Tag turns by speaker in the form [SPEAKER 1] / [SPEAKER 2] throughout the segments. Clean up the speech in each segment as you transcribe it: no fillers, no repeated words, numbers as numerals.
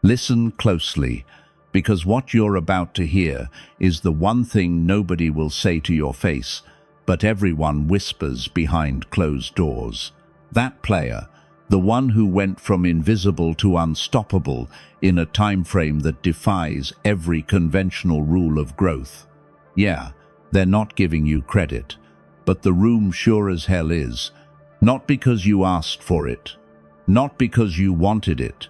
[SPEAKER 1] Listen closely, because what you're about to hear is the one thing nobody will say to your face, but everyone whispers behind closed doors. That player, the one who went from invisible to unstoppable in a time frame that defies every conventional rule of growth. Yeah, they're not giving you credit, but the room sure as hell is. Not because you asked for it, not because you wanted it,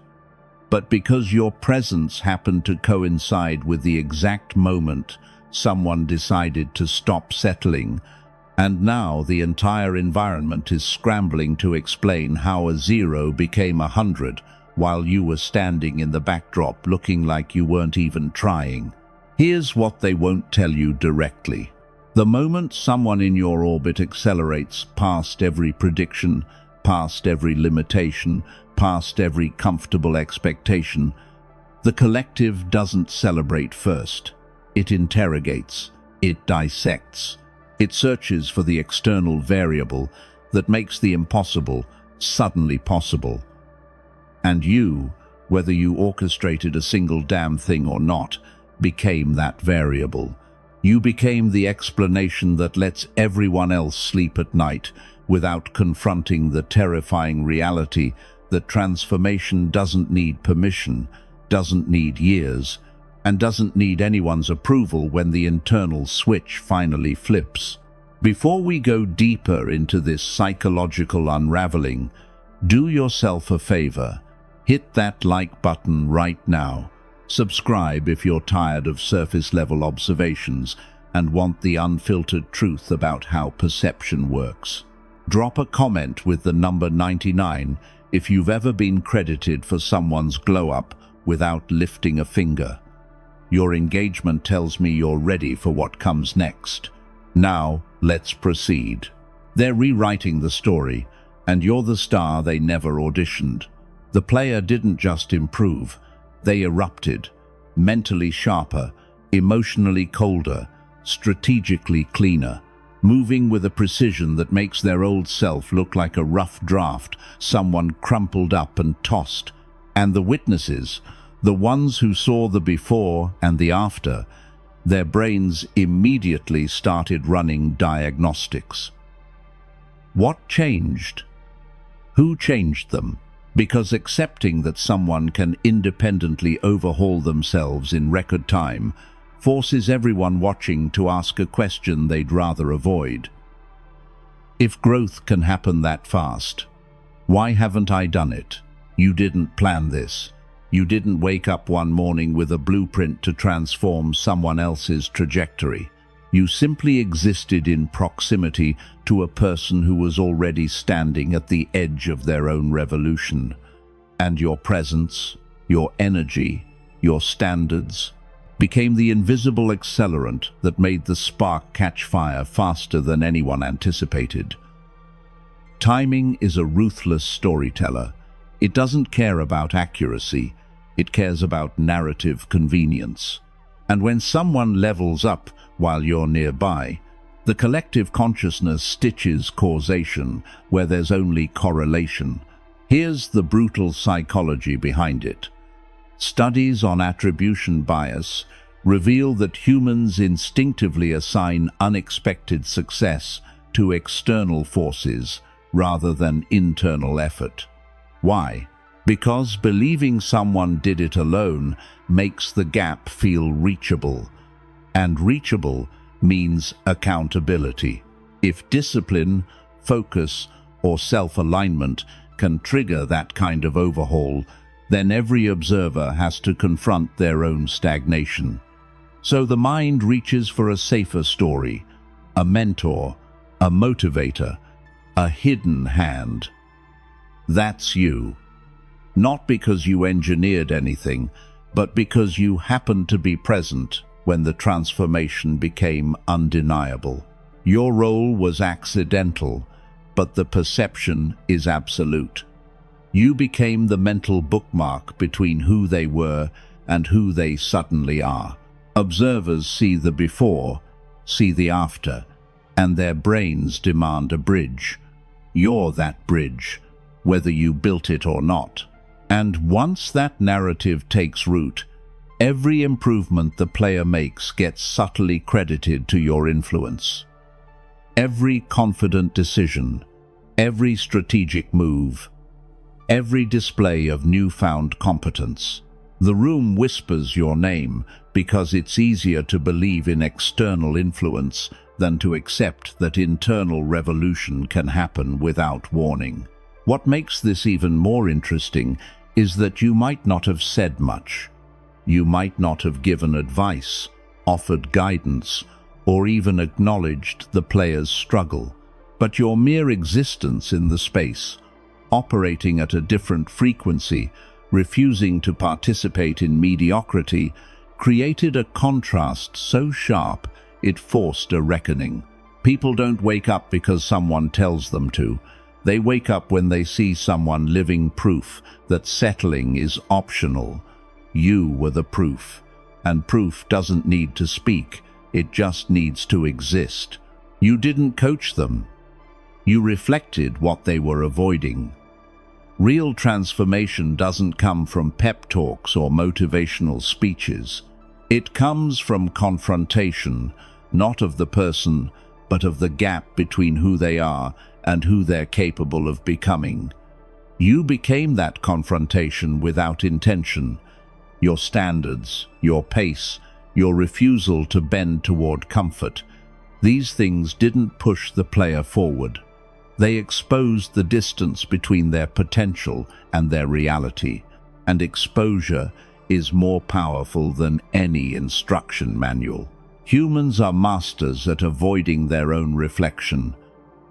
[SPEAKER 1] but because your presence happened to coincide with the exact moment someone decided to stop settling, and now the entire environment is scrambling to explain how a 0 became 100 while you were standing in the backdrop looking like you weren't even trying. Here's what they won't tell you directly. The moment someone in your orbit accelerates past every prediction, past every limitation, past every comfortable expectation, the collective doesn't celebrate first. It interrogates, it dissects, it searches for the external variable that makes the impossible suddenly possible. And you, whether you orchestrated a single damn thing or not, became that variable. You became the explanation that lets everyone else sleep at night without confronting the terrifying reality that transformation doesn't need permission, doesn't need years, and doesn't need anyone's approval when the internal switch finally flips. Before we go deeper into this psychological unraveling, do yourself a favor. Hit that like button right now. Subscribe if you're tired of surface-level observations and want the unfiltered truth about how perception works. Drop a comment with the number 99 if you've ever been credited for someone's glow-up without lifting a finger. Your engagement tells me you're ready for what comes next. Now, let's proceed. They're rewriting the story, and you're the star they never auditioned. The player didn't just improve, they erupted, mentally sharper, emotionally colder, strategically cleaner, moving with a precision that makes their old self look like a rough draft, someone crumpled up and tossed. And the witnesses, the ones who saw the before and the after, their brains immediately started running diagnostics. What changed? Who changed them? Because accepting that someone can independently overhaul themselves in record time forces everyone watching to ask a question they'd rather avoid. If growth can happen that fast, why haven't I done it? You didn't plan this. You didn't wake up one morning with a blueprint to transform someone else's trajectory. You simply existed in proximity to a person who was already standing at the edge of their own revolution. And your presence, your energy, your standards became the invisible accelerant that made the spark catch fire faster than anyone anticipated. Timing is a ruthless storyteller. It doesn't care about accuracy. It cares about narrative convenience. And when someone levels up while you're nearby, the collective consciousness stitches causation where there's only correlation. Here's the brutal psychology behind it. Studies on attribution bias reveal that humans instinctively assign unexpected success to external forces rather than internal effort. Why? Because believing someone did it alone makes the gap feel reachable. And reachable means accountability. If discipline, focus, or self-alignment can trigger that kind of overhaul, then every observer has to confront their own stagnation. So the mind reaches for a safer story, a mentor, a motivator, a hidden hand. That's you. Not because you engineered anything, but because you happened to be present when the transformation became undeniable. Your role was accidental, but the perception is absolute. You became the mental bookmark between who they were and who they suddenly are. Observers see the before, see the after, and their brains demand a bridge. You're that bridge, whether you built it or not. And once that narrative takes root, every improvement the player makes gets subtly credited to your influence. Every confident decision, every strategic move, every display of newfound competence. The room whispers your name because it's easier to believe in external influence than to accept that internal revolution can happen without warning. What makes this even more interesting is that you might not have said much. You might not have given advice, offered guidance, or even acknowledged the player's struggle. But your mere existence in the space, operating at a different frequency, refusing to participate in mediocrity, created a contrast so sharp it forced a reckoning. People don't wake up because someone tells them to. They wake up when they see someone living proof that settling is optional. You were the proof, and proof doesn't need to speak, it just needs to exist. You didn't coach them. You reflected what they were avoiding. Real transformation doesn't come from pep talks or motivational speeches. It comes from confrontation, not of the person, but of the gap between who they are and who they're capable of becoming. You became that confrontation without intention. Your standards, your pace, your refusal to bend toward comfort, these things didn't push the player forward. They exposed the distance between their potential and their reality, and exposure is more powerful than any instruction manual. Humans are masters at avoiding their own reflection.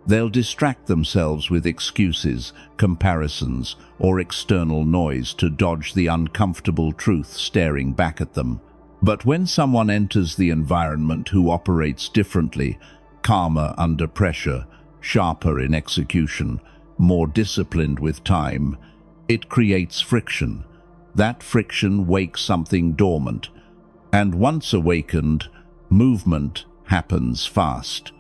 [SPEAKER 1] They'll distract themselves with excuses, comparisons, or external noise to dodge the uncomfortable truth staring back at them. But when someone enters the environment who operates differently, calmer under pressure, sharper in execution, more disciplined with time, it creates friction. That friction wakes something dormant, and once awakened, movement happens fast.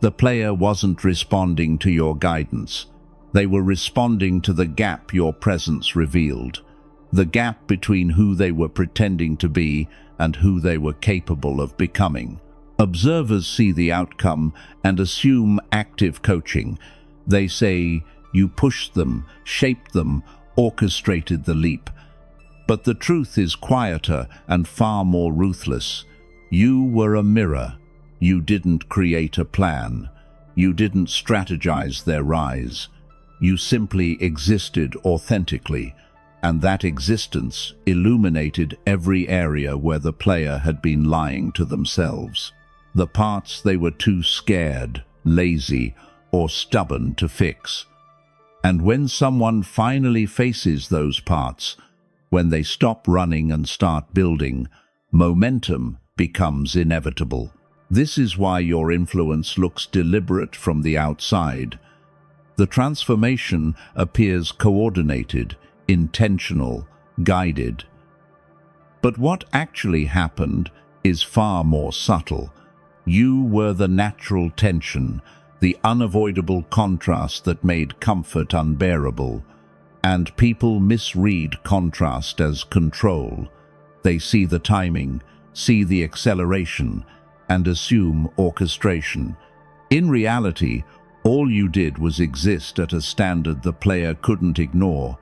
[SPEAKER 1] The player wasn't responding to your guidance. They were responding to the gap your presence revealed, the gap between who they were pretending to be and who they were capable of becoming. Observers see the outcome and assume active coaching. They say, you pushed them, shaped them, orchestrated the leap. But the truth is quieter and far more ruthless. You were a mirror. You didn't create a plan. You didn't strategize their rise. You simply existed authentically, and that existence illuminated every area where the player had been lying to themselves. The parts they were too scared, lazy, or stubborn to fix. And when someone finally faces those parts, when they stop running and start building, momentum becomes inevitable. This is why your influence looks deliberate from the outside. The transformation appears coordinated, intentional, guided. But what actually happened is far more subtle. You were the natural tension, the unavoidable contrast that made comfort unbearable. And people misread contrast as control. They see the timing, see the acceleration, and assume orchestration. In reality, all you did was exist at a standard the player couldn't ignore,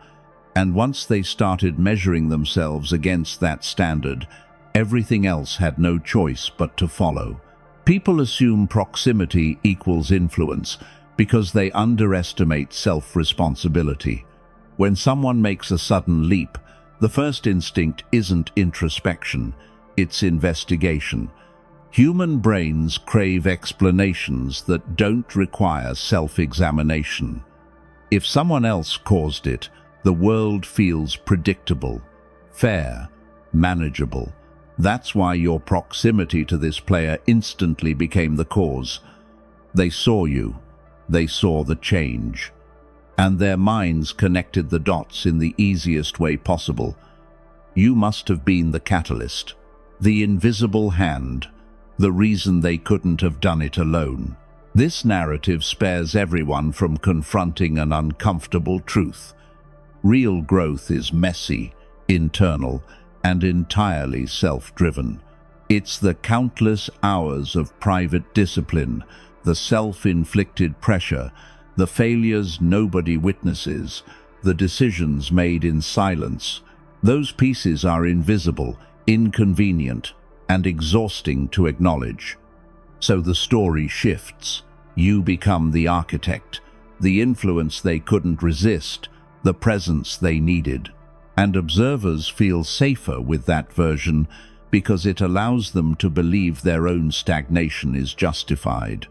[SPEAKER 1] and once they started measuring themselves against that standard, everything else had no choice but to follow. People assume proximity equals influence because they underestimate self-responsibility. When someone makes a sudden leap, the first instinct isn't introspection, it's investigation. Human brains crave explanations that don't require self-examination. If someone else caused it, the world feels predictable, fair, manageable. That's why your proximity to this player instantly became the cause. They saw you, they saw the change, and their minds connected the dots in the easiest way possible. You must have been the catalyst, the invisible hand, the reason they couldn't have done it alone. This narrative spares everyone from confronting an uncomfortable truth. Real growth is messy, internal, and entirely self-driven. It's the countless hours of private discipline, the self-inflicted pressure, the failures nobody witnesses, the decisions made in silence. Those pieces are invisible, inconvenient, and exhausting to acknowledge. So the story shifts. You become the architect, the influence they couldn't resist, the presence they needed. And observers feel safer with that version because it allows them to believe their own stagnation is justified.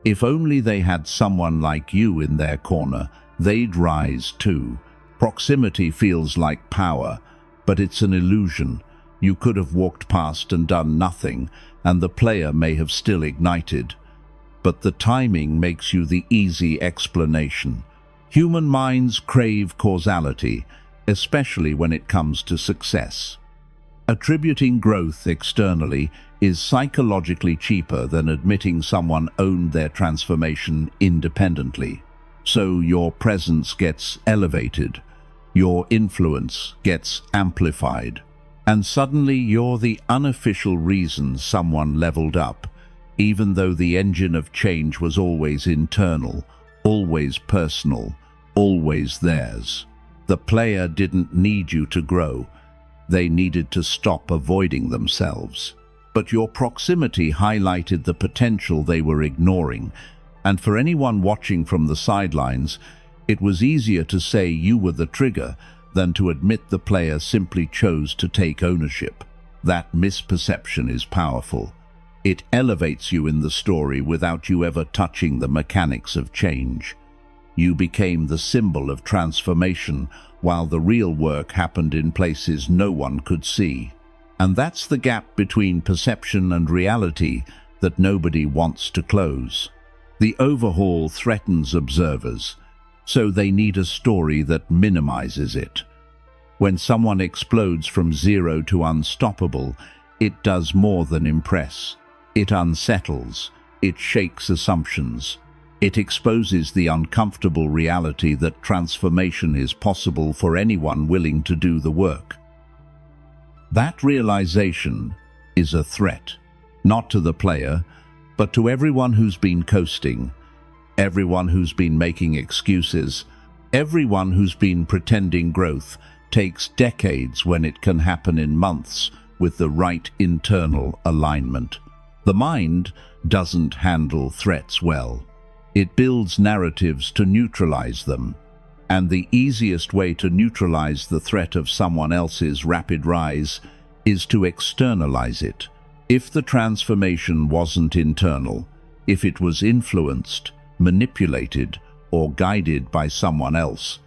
[SPEAKER 1] If only they had someone like you in their corner, they'd rise too. Proximity feels like power, but it's an illusion. You could have walked past and done nothing, and the player may have still ignited. But the timing makes you the easy explanation. Human minds crave causality, especially when it comes to success. Attributing growth externally is psychologically cheaper than admitting someone owned their transformation independently. So your presence gets elevated, your influence gets amplified, and suddenly you're the unofficial reason someone leveled up, even though the engine of change was always internal, always personal, always theirs. The player didn't need you to grow. They needed to stop avoiding themselves. But your proximity highlighted the potential they were ignoring, and for anyone watching from the sidelines, it was easier to say you were the trigger than to admit the player simply chose to take ownership. That misperception is powerful. It elevates you in the story without you ever touching the mechanics of change. You became the symbol of transformation, while the real work happened in places no one could see. And that's the gap between perception and reality that nobody wants to close. The overhaul threatens observers, so they need a story that minimizes it. When someone explodes from zero to unstoppable, it does more than impress. It unsettles, it shakes assumptions. It exposes the uncomfortable reality that transformation is possible for anyone willing to do the work. That realization is a threat, not to the player, but to everyone who's been coasting, everyone who's been making excuses, everyone who's been pretending growth takes decades when it can happen in months with the right internal alignment. The mind doesn't handle threats well. It builds narratives to neutralize them, and the easiest way to neutralize the threat of someone else's rapid rise is to externalize it. If the transformation wasn't internal, if it was influenced, manipulated, or guided by someone else,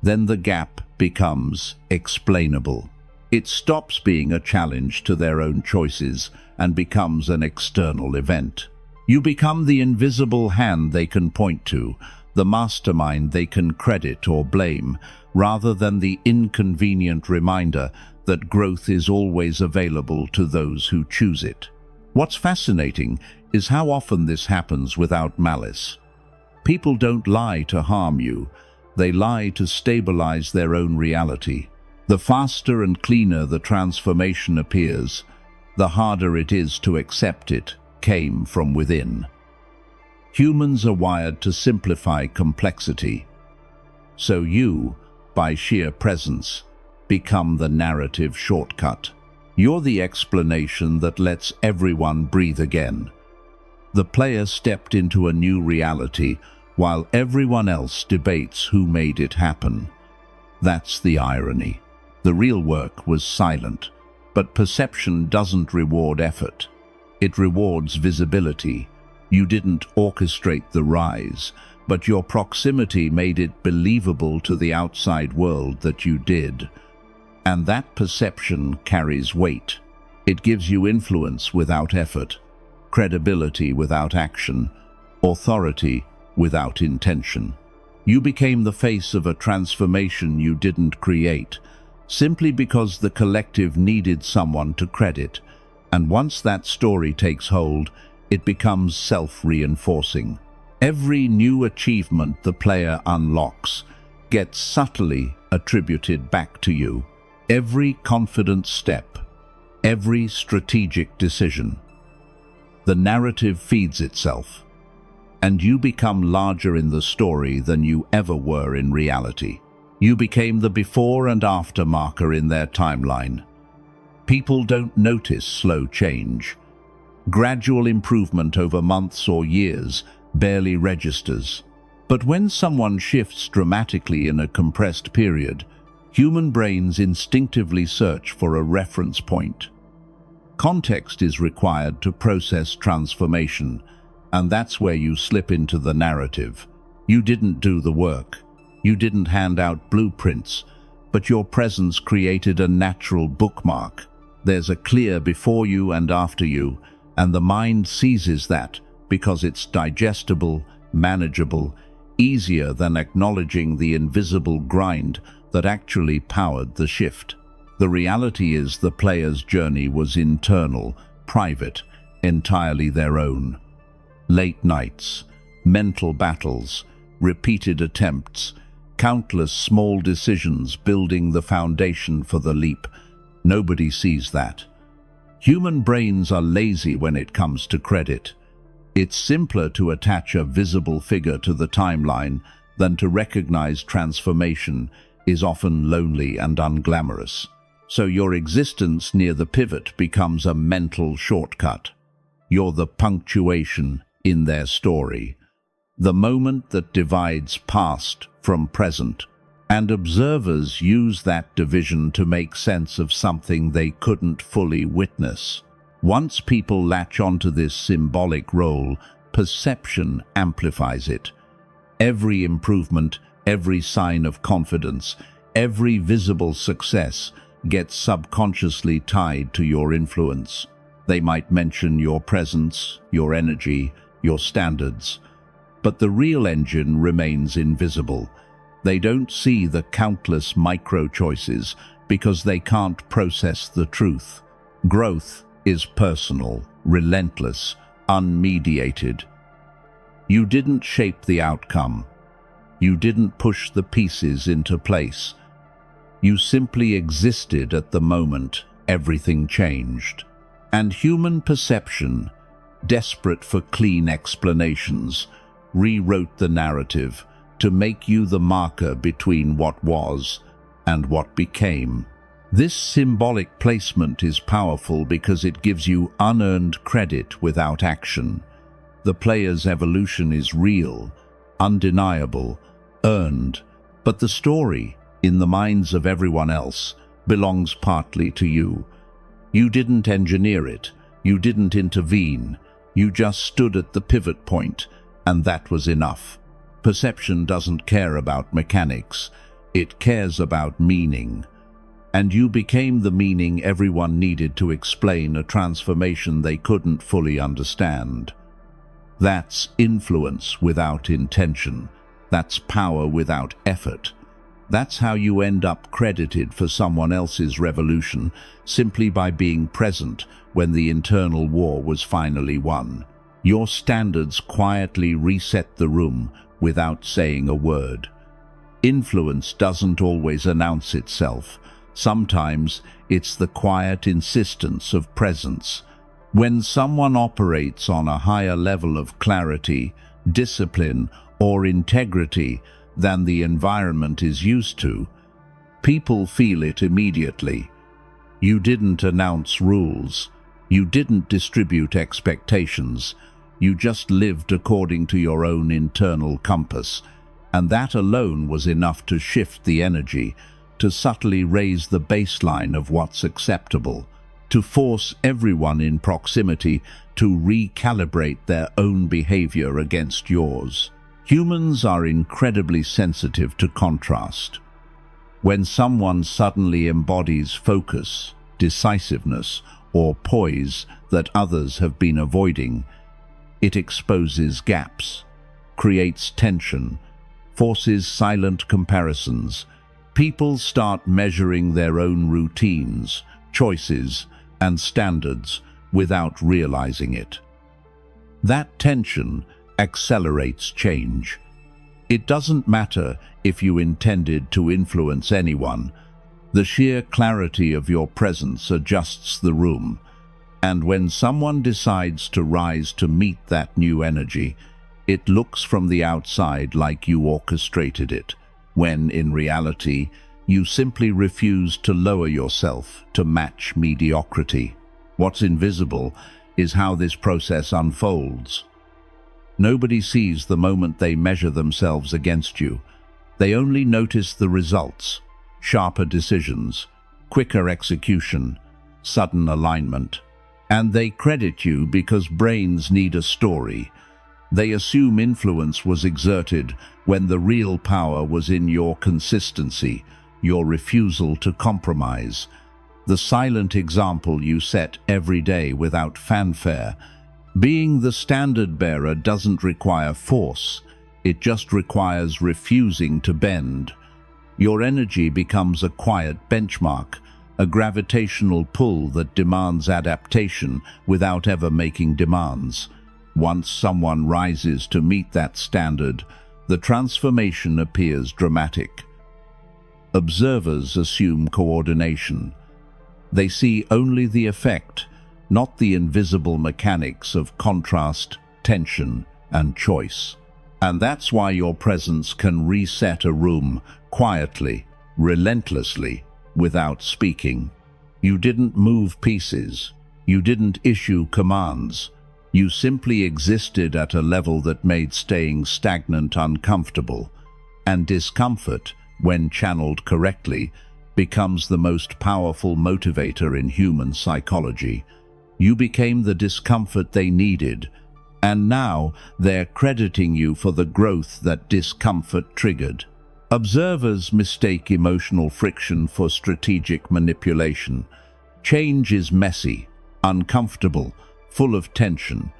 [SPEAKER 1] then the gap becomes explainable. It stops being a challenge to their own choices and becomes an external event. You become the invisible hand they can point to, the mastermind they can credit or blame, rather than the inconvenient reminder that growth is always available to those who choose it. What's fascinating is how often this happens without malice. People don't lie to harm you, they lie to stabilize their own reality. The faster and cleaner the transformation appears, the harder it is to accept it came from within. Humans are wired to simplify complexity. So you, by sheer presence, become the narrative shortcut. You're the explanation that lets everyone breathe again. The player stepped into a new reality while everyone else debates who made it happen. That's the irony. The real work was silent, but perception doesn't reward effort. It rewards visibility. You didn't orchestrate the rise, but your proximity made it believable to the outside world that you did. And that perception carries weight. It gives you influence without effort, credibility without action, authority without intention. You became the face of a transformation you didn't create, simply because the collective needed someone to credit. And once that story takes hold, it becomes self-reinforcing. Every new achievement the player unlocks gets subtly attributed back to you. Every confident step, every strategic decision. The narrative feeds itself, and you become larger in the story than you ever were in reality. You became the before and after marker in their timeline. People don't notice slow change. Gradual improvement over months or years barely registers. But when someone shifts dramatically in a compressed period, human brains instinctively search for a reference point. Context is required to process transformation, and that's where you slip into the narrative. You didn't do the work. You didn't hand out blueprints, but your presence created a natural bookmark. There's a clear before you and after you, and the mind seizes that because it's digestible, manageable, easier than acknowledging the invisible grind that actually powered the shift. The reality is the player's journey was internal, private, entirely their own. Late nights, mental battles, repeated attempts, countless small decisions building the foundation for the leap. Nobody sees that. Human brains are lazy when it comes to credit. It's simpler to attach a visible figure to the timeline than to recognize transformation is often lonely and unglamorous. So your existence near the pivot becomes a mental shortcut. You're the punctuation in their story, the moment that divides past from present. And observers use that division to make sense of something they couldn't fully witness. Once people latch onto this symbolic role, perception amplifies it. Every improvement, every sign of confidence, every visible success gets subconsciously tied to your influence. They might mention your presence, your energy, your standards, but the real engine remains invisible. They don't see the countless micro-choices because they can't process the truth. Growth is personal, relentless, unmediated. You didn't shape the outcome. You didn't push the pieces into place. You simply existed at the moment everything changed. And human perception, desperate for clean explanations, rewrote the narrative to make you the marker between what was and what became. This symbolic placement is powerful because it gives you unearned credit without action. The player's evolution is real, undeniable, earned, but the story, in the minds of everyone else, belongs partly to you. You didn't engineer it, you didn't intervene, you just stood at the pivot point, and that was enough. Perception doesn't care about mechanics, it cares about meaning. And you became the meaning everyone needed to explain a transformation they couldn't fully understand. That's influence without intention. That's power without effort. That's how you end up credited for someone else's revolution, simply by being present when the internal war was finally won. Your standards quietly reset the room without saying a word. Influence doesn't always announce itself. Sometimes it's the quiet insistence of presence. When someone operates on a higher level of clarity, discipline, or integrity than the environment is used to, people feel it immediately. You didn't announce rules. You didn't distribute expectations. You just lived according to your own internal compass, and that alone was enough to shift the energy, to subtly raise the baseline of what's acceptable, to force everyone in proximity to recalibrate their own behavior against yours. Humans are incredibly sensitive to contrast. When someone suddenly embodies focus, decisiveness, or poise that others have been avoiding, it exposes gaps, creates tension, forces silent comparisons. People start measuring their own routines, choices, and standards without realizing it. That tension accelerates change. It doesn't matter if you intended to influence anyone. The sheer clarity of your presence adjusts the room. And when someone decides to rise to meet that new energy, it looks from the outside like you orchestrated it, when in reality, you simply refuse to lower yourself to match mediocrity. What's invisible is how this process unfolds. Nobody sees the moment they measure themselves against you. They only notice the results: sharper decisions, quicker execution, sudden alignment. And they credit you because brains need a story. They assume influence was exerted when the real power was in your consistency, your refusal to compromise, the silent example you set every day without fanfare. Being the standard bearer doesn't require force, it just requires refusing to bend. Your energy becomes a quiet benchmark, a gravitational pull that demands adaptation without ever making demands. Once someone rises to meet that standard, the transformation appears dramatic. Observers assume coordination. They see only the effect, not the invisible mechanics of contrast, tension, and choice. And that's why your presence can reset a room quietly, relentlessly, without speaking. You didn't move pieces. You didn't issue commands. You simply existed at a level that made staying stagnant uncomfortable. And discomfort, when channeled correctly, becomes the most powerful motivator in human psychology. You became the discomfort they needed, and now they're crediting you for the growth that discomfort triggered. Observers mistake emotional friction for strategic manipulation. Change is messy, uncomfortable, full of tension.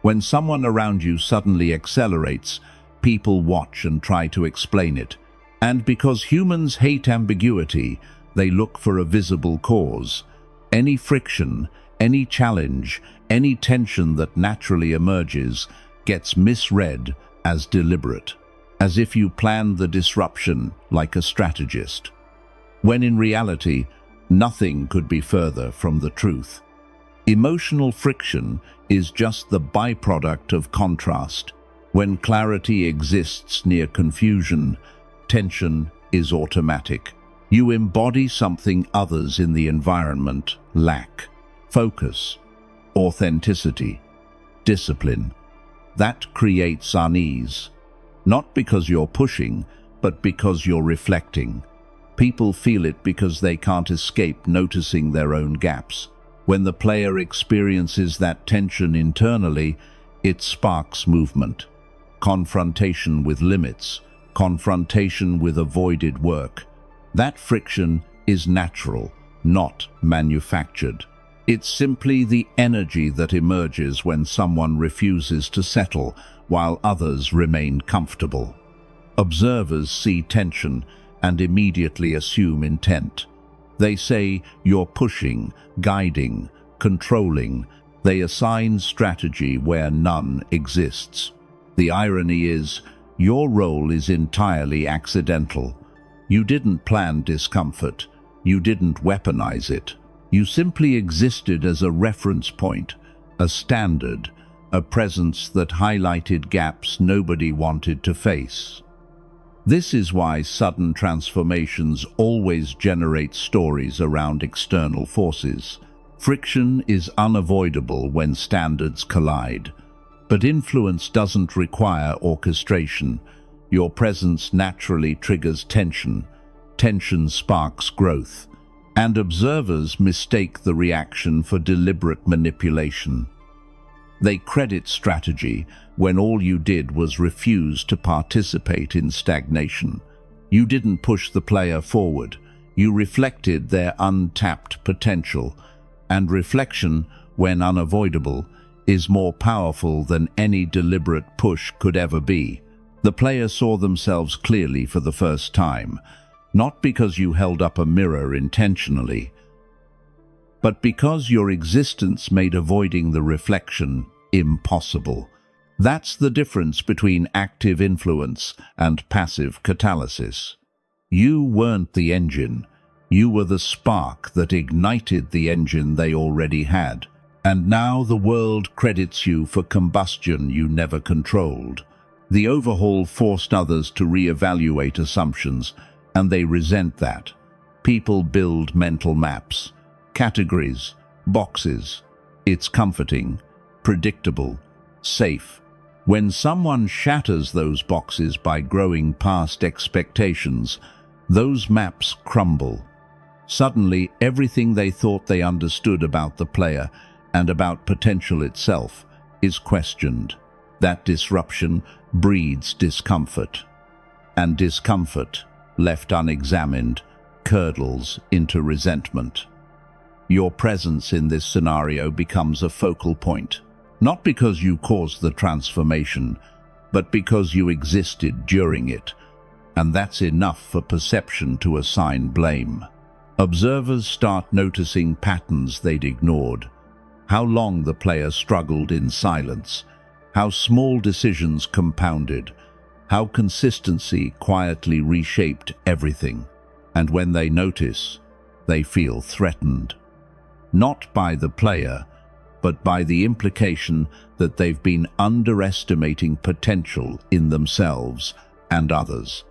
[SPEAKER 1] When someone around you suddenly accelerates, people watch and try to explain it. And because humans hate ambiguity, they look for a visible cause. Any friction, any challenge, any tension that naturally emerges gets misread as deliberate, as if you planned the disruption like a strategist. When in reality, nothing could be further from the truth. Emotional friction is just the byproduct of contrast. When clarity exists near confusion, tension is automatic. You embody something others in the environment lack: focus, authenticity, discipline. That creates unease, not because you're pushing, but because you're reflecting. People feel it because they can't escape noticing their own gaps. When the player experiences that tension internally, it sparks movement, confrontation with limits, confrontation with avoided work. That friction is natural, not manufactured. It's simply the energy that emerges when someone refuses to settle while others remain comfortable. Observers see tension and immediately assume intent. They say you're pushing, guiding, controlling. They assign strategy where none exists. The irony is, your role is entirely accidental. You didn't plan discomfort. You didn't weaponize it. You simply existed as a reference point, a standard, a presence that highlighted gaps nobody wanted to face. This is why sudden transformations always generate stories around external forces. Friction is unavoidable when standards collide. But influence doesn't require orchestration. Your presence naturally triggers tension. Tension sparks growth. And observers mistake the reaction for deliberate manipulation. They credit strategy when all you did was refuse to participate in stagnation. You didn't push the player forward. You reflected their untapped potential. And reflection, when unavoidable, is more powerful than any deliberate push could ever be. The player saw themselves clearly for the first time, not because you held up a mirror intentionally, but because your existence made avoiding the reflection impossible. That's the difference between active influence and passive catalysis. You weren't the engine. You were the spark that ignited the engine they already had. And now the world credits you for combustion you never controlled. The overhaul forced others to reevaluate assumptions, and they resent that. People build mental maps, categories, boxes. It's comforting, predictable, safe. When someone shatters those boxes by growing past expectations, those maps crumble. Suddenly, everything they thought they understood about the player and about potential itself is questioned. That disruption breeds discomfort. And discomfort, left unexamined, curdles into resentment. Your presence in this scenario becomes a focal point, not because you caused the transformation, but because you existed during it, and that's enough for perception to assign blame. Observers start noticing patterns they'd ignored. How long the player struggled in silence, how small decisions compounded, how consistency quietly reshaped everything. And when they notice, they feel threatened. Not by the player, but by the implication that they've been underestimating potential in themselves and others.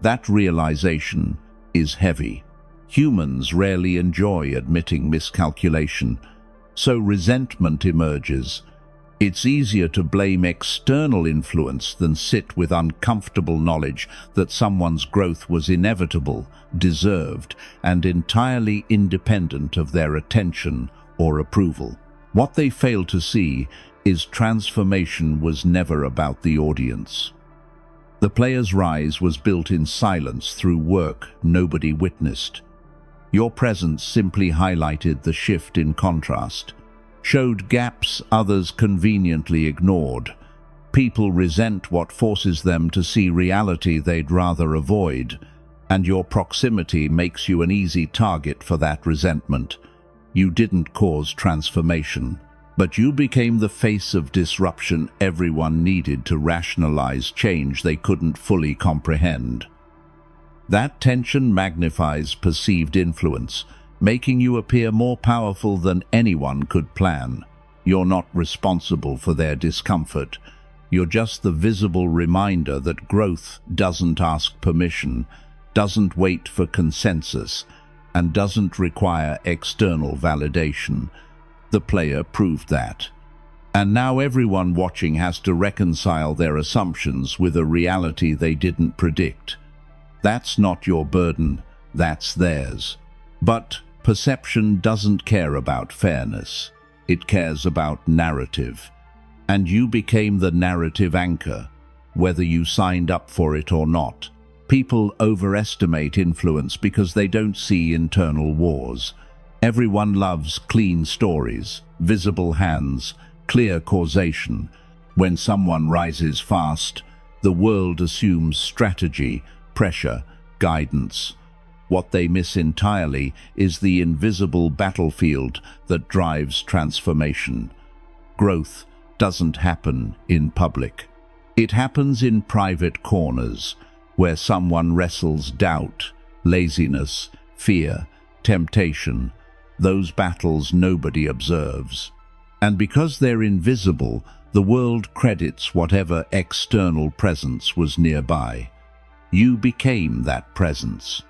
[SPEAKER 1] That realization is heavy. Humans rarely enjoy admitting miscalculation, so resentment emerges. It's easier to blame external influence than sit with uncomfortable knowledge that someone's growth was inevitable, deserved, and entirely independent of their attention or approval. What they fail to see is transformation was never about the audience. The player's rise was built in silence through work nobody witnessed. Your presence simply highlighted the shift in contrast, showed gaps others conveniently ignored. People resent what forces them to see reality they'd rather avoid, and your proximity makes you an easy target for that resentment. You didn't cause transformation, but you became the face of disruption everyone needed to rationalize change they couldn't fully comprehend. That tension magnifies perceived influence, making you appear more powerful than anyone could plan. You're not responsible for their discomfort. You're just the visible reminder that growth doesn't ask permission, doesn't wait for consensus, and doesn't require external validation. The player proved that. And now everyone watching has to reconcile their assumptions with a reality they didn't predict. That's not your burden, that's theirs. But perception doesn't care about fairness. It cares about narrative. And you became the narrative anchor, whether you signed up for it or not. People overestimate influence because they don't see internal wars. Everyone loves clean stories, visible hands, clear causation. When someone rises fast, the world assumes strategy, pressure, guidance. What they miss entirely is the invisible battlefield that drives transformation. Growth doesn't happen in public. It happens in private corners, where someone wrestles doubt, laziness, fear, temptation, those battles nobody observes. And because they're invisible, the world credits whatever external presence was nearby. You became that presence.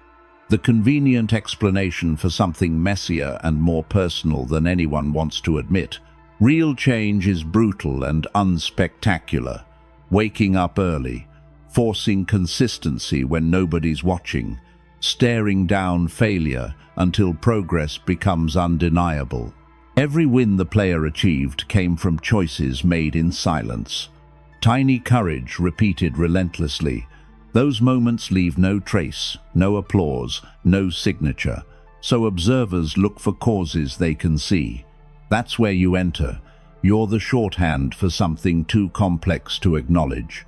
[SPEAKER 1] The convenient explanation for something messier and more personal than anyone wants to admit. Real change is brutal and unspectacular. Waking up early, forcing consistency when nobody's watching, staring down failure until progress becomes undeniable. Every win the player achieved came from choices made in silence. Tiny courage repeated relentlessly. Those moments leave no trace, no applause, no signature, so observers look for causes they can see. That's where you enter. You're the shorthand for something too complex to acknowledge.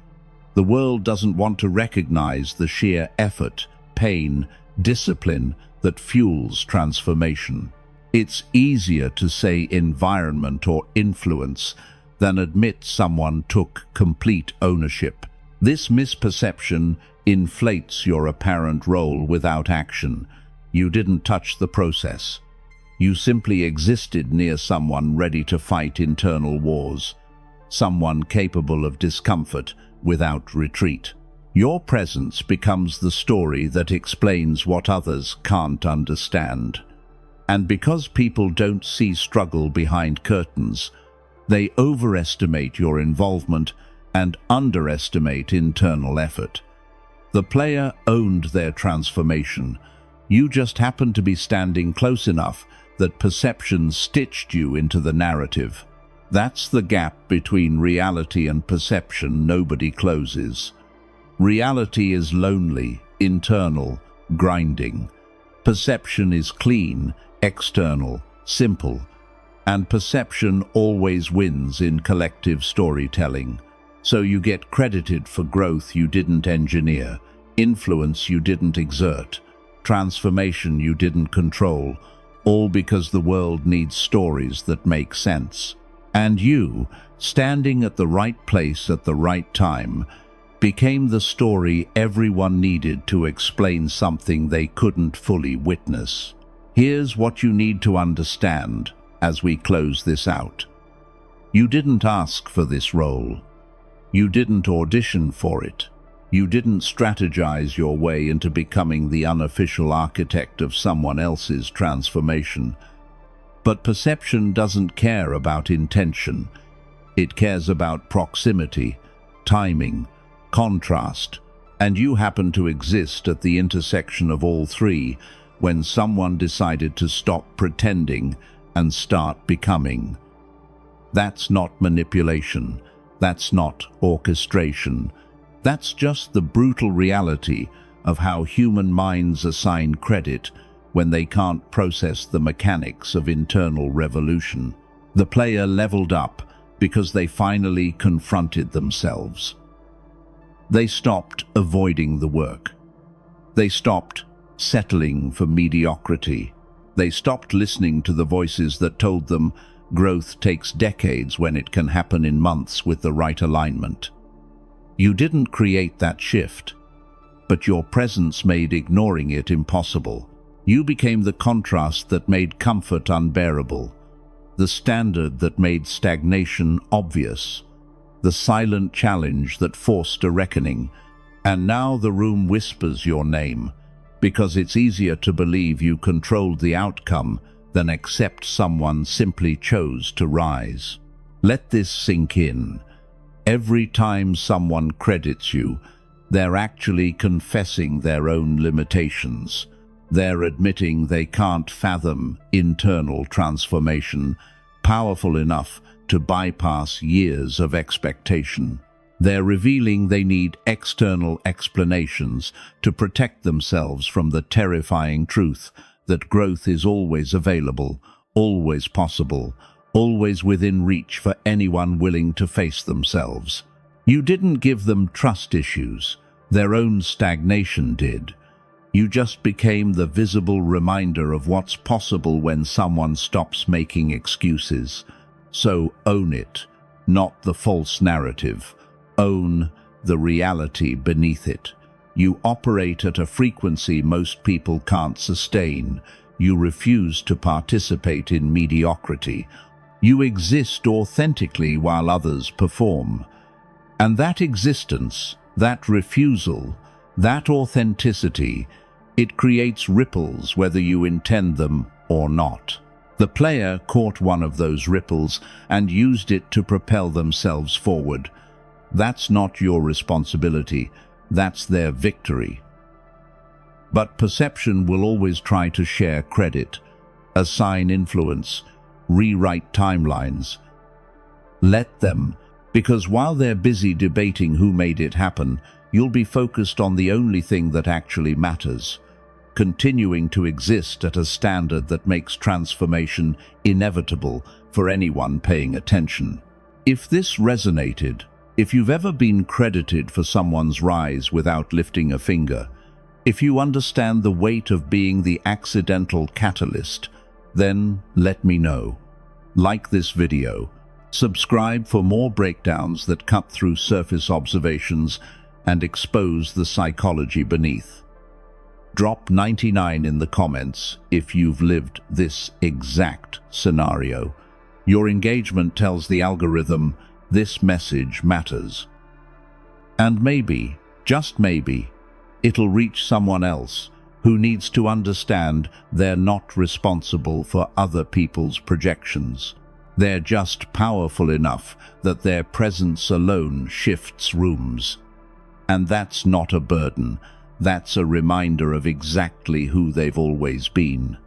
[SPEAKER 1] The world doesn't want to recognize the sheer effort, pain, discipline that fuels transformation. It's easier to say environment or influence than admit someone took complete ownership. This misperception inflates your apparent role without action. You didn't touch the process. You simply existed near someone ready to fight internal wars, someone capable of discomfort without retreat. Your presence becomes the story that explains what others can't understand. And because people don't see struggle behind curtains, they overestimate your involvement and underestimate internal effort. The player owned their transformation. You just happened to be standing close enough that perception stitched you into the narrative. That's the gap between reality and perception nobody closes. Reality is lonely, internal, grinding. Perception is clean, external, simple. And perception always wins in collective storytelling. So you get credited for growth you didn't engineer, influence you didn't exert, transformation you didn't control, all because the world needs stories that make sense. And you, standing at the right place at the right time, became the story everyone needed to explain something they couldn't fully witness. Here's what you need to understand as we close this out. You didn't ask for this role. You didn't audition for it. You didn't strategize your way into becoming the unofficial architect of someone else's transformation. But perception doesn't care about intention. It cares about proximity, timing, contrast, and you happen to exist at the intersection of all three when someone decided to stop pretending and start becoming. That's not manipulation. That's not orchestration. That's just the brutal reality of how human minds assign credit when they can't process the mechanics of internal revolution. The player leveled up because they finally confronted themselves. They stopped avoiding the work. They stopped settling for mediocrity. They stopped listening to the voices that told them growth takes decades when it can happen in months with the right alignment. You didn't create that shift, but your presence made ignoring it impossible. You became the contrast that made comfort unbearable, the standard that made stagnation obvious, the silent challenge that forced a reckoning. And now the room whispers your name, because it's easier to believe you controlled the outcome than accept someone simply chose to rise. Let this sink in. Every time someone credits you, they're actually confessing their own limitations. They're admitting they can't fathom internal transformation powerful enough to bypass years of expectation. They're revealing they need external explanations to protect themselves from the terrifying truth that growth is always available, always possible, always within reach for anyone willing to face themselves. You didn't give them trust issues. Their own stagnation did. You just became the visible reminder of what's possible when someone stops making excuses. So own it, not the false narrative. Own the reality beneath it. You operate at a frequency most people can't sustain. You refuse to participate in mediocrity. You exist authentically while others perform. And that existence, that refusal, that authenticity, it creates ripples whether you intend them or not. The player caught one of those ripples and used it to propel themselves forward. That's not your responsibility, that's their victory. But perception will always try to share credit, assign influence, rewrite timelines. Let them, because while they're busy debating who made it happen, you'll be focused on the only thing that actually matters, continuing to exist at a standard that makes transformation inevitable for anyone paying attention. If this resonated, if you've ever been credited for someone's rise without lifting a finger, if you understand the weight of being the accidental catalyst, then let me know. Like this video, Subscribe for more breakdowns that cut through surface observations and expose the psychology beneath. Drop 99 in the comments if you've lived this exact scenario. Your engagement tells the algorithm this message matters. And maybe, just maybe, it'll reach someone else who needs to understand they're not responsible for other people's projections. They're just powerful enough that their presence alone shifts rooms. And that's not a burden, that's a reminder of exactly who they've always been.